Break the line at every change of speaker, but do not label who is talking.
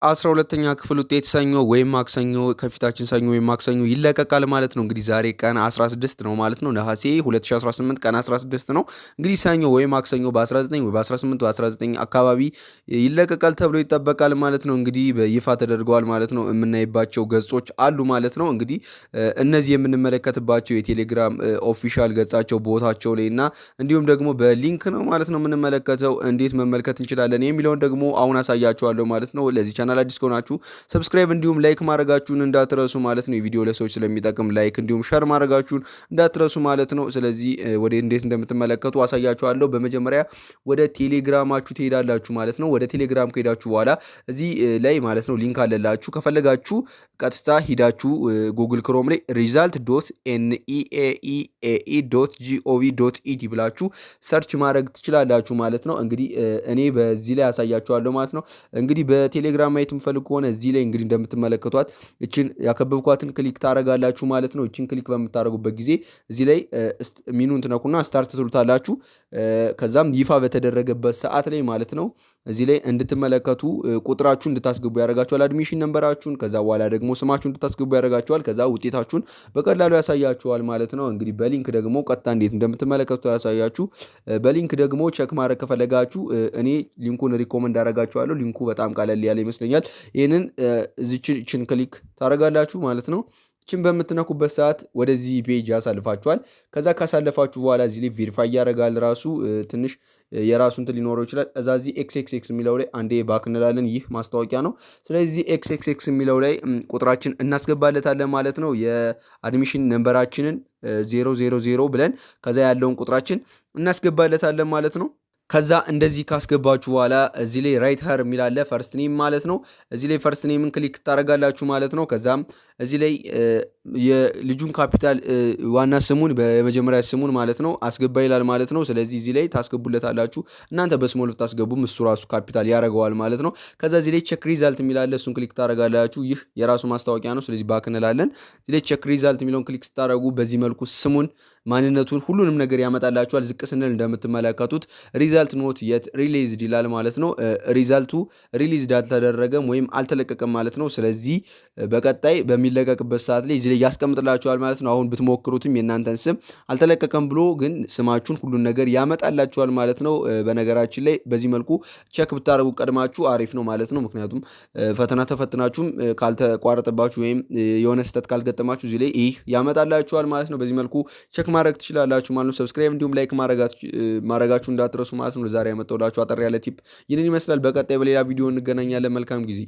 የ12ኛ ክፍል ውጤት ሰኞ ወይም ማክሰኞ ከፊታችን ሰኞ ወይም ማክሰኞ ይለቀቃል ማለት ነው። እንግዲህ ዛሬ ቀን 16 ነው ማለት ነው። ነሐሴ 2018 ቀን 16 ነው። እንግዲህ ሰኞ ወይም ማክሰኞ በ19 ወይ በ18 በ19 አካባቢ ይለቀቃል ተብሎ ይጠበቃል ማለት ነው። እንግዲህ በይፋ ተደርገዋል ማለት ነው። የምናይባቸው ገጾች አሉ ማለት ነው። እንግዲህ እነዚህ የምንመለከትባቸው የቴሌግራም ኦፊሻል ገጻቸው ቦታቸው ላይ እና እንዲሁም ደግሞ በሊንክ ነው ማለት ነው የምንመለከተው። እንዴት መመልከት እንችላለን የሚለውን ደግሞ አሁን አሳያችኋለሁ ማለት ነው። ለዚህ ቻናል አዲስ ከሆናችሁ ሰብስክራይብ እንዲሁም ላይክ ማድረጋችሁን እንዳትረሱ ማለት ነው። የቪዲዮ ለሰዎች ስለሚጠቅም ላይክ እንዲሁም ሼር ማድረጋችሁን እንዳትረሱ ማለት ነው። ስለዚህ ወደ እንዴት እንደምትመለከቱ አሳያችኋለሁ። በመጀመሪያ ወደ ቴሌግራማችሁ ትሄዳላችሁ ማለት ነው። ወደ ቴሌግራም ከሄዳችሁ በኋላ እዚህ ላይ ማለት ነው ሊንክ አለላችሁ። ከፈለጋችሁ ቀጥታ ሂዳችሁ ጉግል ክሮም ላይ result.neaeae.gov.et ብላችሁ ሰርች ማድረግ ትችላላችሁ ማለት ነው። እንግዲህ እኔ በዚህ ላይ አሳያችኋለሁ ማለት ነው። እንግዲህ በቴሌግራም ማየት የምፈልጉ ከሆነ እዚህ ላይ እንግዲህ እንደምትመለከቷት እቺን ያከበብኳትን ክሊክ ታረጋላችሁ ማለት ነው። እቺን ክሊክ በምታረጉበት ጊዜ እዚህ ላይ ሚኑን ትነኩና ስታርት ትሉታላችሁ። ከዛም ይፋ በተደረገበት ሰዓት ላይ ማለት ነው እዚህ ላይ እንድትመለከቱ ቁጥራችሁን እንድታስገቡ ያደርጋችኋል። አድሚሽን ነምበራችሁን ከዛ በኋላ ደግሞ ስማችሁን እንድታስገቡ ያደርጋችኋል። ከዛ ውጤታችሁን በቀላሉ ያሳያችኋል ማለት ነው። እንግዲህ በሊንክ ደግሞ ቀጥታ እንዴት እንደምትመለከቱ ያሳያችሁ። በሊንክ ደግሞ ቼክ ማድረግ ከፈለጋችሁ እኔ ሊንኩን ሪኮመንድ አደርጋችኋለሁ። ሊንኩ በጣም ቀለል ያለ ይመስለኛል። ይሄንን እዚችን ክሊክ ታደርጋላችሁ ማለት ነው። እቺን በምትነኩበት ሰዓት ወደዚህ ፔጅ ያሳልፋችኋል። ከዛ ካሳለፋችሁ በኋላ እዚህ ላይ ቬሪፋይ ያደርጋል ራሱ ትንሽ የራሱ እንትን ሊኖረው ይችላል። እዛዚህ ኤክስኤክስ የሚለው ላይ አንዴ ባክ እንላለን። ይህ ማስታወቂያ ነው። ስለዚህ ኤክስኤክስ የሚለው ላይ ቁጥራችን እናስገባለታለን ማለት ነው። የአድሚሽን ነምበራችንን 000 ብለን ከዛ ያለውን ቁጥራችን እናስገባለታለን ማለት ነው። ከዛ እንደዚህ ካስገባችሁ በኋላ እዚህ ላይ ራይት ሀር የሚላለ ፈርስት ኔም ማለት ነው። እዚህ ላይ ፈርስት ኔምን ክሊክ ታደርጋላችሁ ማለት ነው። ከዛም እዚህ ላይ የልጁን ካፒታል ዋና ስሙን በመጀመሪያ ስሙን ማለት ነው አስገባ ይላል ማለት ነው። ስለዚህ እዚህ ላይ ታስገቡለታላችሁ። እናንተ በስሞል ብታስገቡም እሱ ራሱ ካፒታል ያደርገዋል ማለት ነው። ከዛ እዚህ ላይ ቼክ ሪዛልት የሚላለ እሱን ክሊክ ታደርጋላችሁ። ይህ የራሱ ማስታወቂያ ነው። ስለዚህ ባክ እንላለን። እዚህ ላይ ቼክ ሪዛልት የሚለውን ክሊክ ስታደርጉ በዚህ መልኩ ስሙን፣ ማንነቱን፣ ሁሉንም ነገር ያመጣላችኋል። ዝቅ ስንል እንደምትመለከቱት ሪዛልት ኖት የት ሪሊዝድ ይላል ማለት ነው። ሪዛልቱ ሪሊዝድ አልተደረገም ወይም አልተለቀቀም ማለት ነው። ስለዚህ በቀጣይ በሚለቀቅበት ሰዓት ላይ እዚህ ላይ ያስቀምጥላችኋል ማለት ነው። አሁን ብትሞክሩትም የእናንተን ስም አልተለቀቀም ብሎ ግን ስማችሁን ሁሉን ነገር ያመጣላችኋል ማለት ነው። በነገራችን ላይ በዚህ መልኩ ቼክ ብታደርጉ ቀድማችሁ አሪፍ ነው ማለት ነው። ምክንያቱም ፈተና ተፈትናችሁም ካልተቋረጠባችሁ ወይም የሆነ ስህተት ካልገጠማችሁ እዚህ ላይ ይህ ያመጣላችኋል ማለት ነው። በዚህ መልኩ ቼክ ማድረግ ትችላላችሁ ማለት ነው። ሰብስክራይብ እንዲሁም ላይክ ማድረጋችሁ እንዳትረሱ ማለት ነው። ዛሬ ያመጣሁላችሁ አጠር ያለ ቲፕ ይህንን ይመስላል። በቀጣይ በሌላ ቪዲዮ እንገናኛለን። መልካም ጊዜ